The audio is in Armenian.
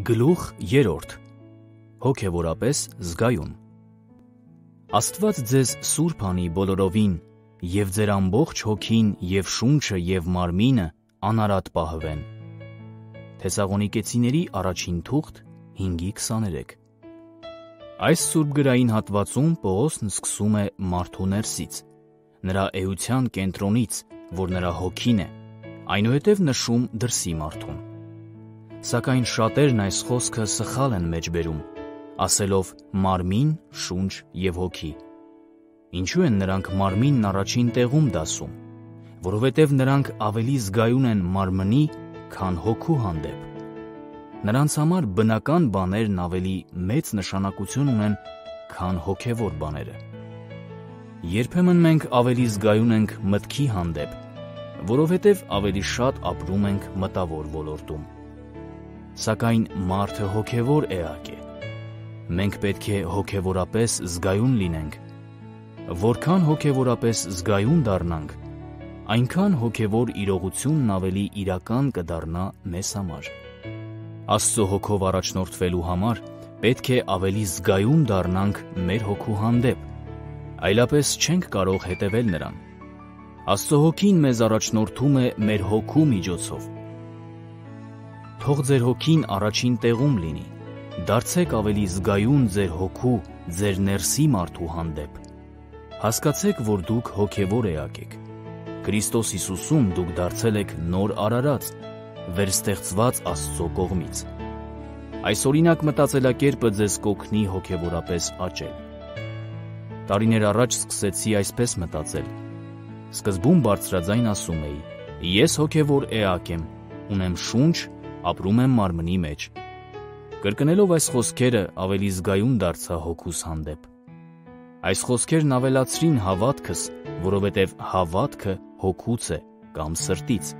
Գլուխ 3. Հոգևորապես զգայուն։ Աստված ձեզ սուրբ անի բոլորովին, և ձեր ամբողջ հոգին և շունչը և մարմինը անարատ պահվեն։ Թեսաղոնիկեցիների առաջին թուղթ 5:23։ Այս սուրբ գրային հատվածում Պողոսն սկսում է մարդու ներսից, նրա էության կենտրոնից, որ նրա հոգին է, այնուհետև նշում դրսի մարդուն։ Սակայն շատերն այս խոսքը սխալ են մեջբերում, ասելով մարմին, շունչ և հոգի։ Ինչու են նրանք մարմինն առաջին տեղում դասում, որովհետև նրանք ավելի զգայուն են մարմնի, քան հոգու հանդեպ։ Նրանց համար բնական բաներն ավելի մեծ նշանակություն ունեն, քան հոգևոր բաները։ Երբեմն մենք ավելի զգայուն ենք մտքի հանդեպ, որովհետև ավելի շատ ապրում ենք մտավոր ոլորտում։ Սակայն մարդը հոգևոր էակ է։ Մենք պետք է հոգևորապես զգայուն լինենք։ Որքան հոգևորապես զգայուն դառնանք, այնքան հոգևոր իրողությունն ավելի իրական կդառնա մեզ համար։ Աստծո հոգով առաջնորդվելու համար պետք է ավելի զգայուն դառնանք մեր հոգու հանդեպ, այլապես չենք կարող հետևել նրան։ Աստծո հոգին մեզ առաջնորդում է մեր հոգու միջոցով։ Թող ձեր հոգին առաջին տեղում լինի, դարձեք ավելի զգայուն ձեր հոգու, ձեր ներսի մարդու հանդեպ։ Հասկացեք, որ դուք հոգևոր էակ եք։ Քրիստոս Հիսուսում դուք դարձել եք նոր արարած, վերստեղծված Աստծո կողմից։ Այս օրինակ մտածելակերպը ձեզ կօգնի հոգևորապես աճել։ Տարիներ առաջ սկսեցի այսպես մտածել։ Սկզբում բարձրաձայն ասում էի. ես հոգևոր էակ եմ, ունեմ շունչ, ապրում եմ մարմնի մեջ։ Կրկնելով այս խոսքերը ավելի զգայուն դարձա հոգուս հանդեպ։ Այս խոսքերն ավելացրին հավատքս, որովհետև հավատքը հոգուց է կամ սրտից։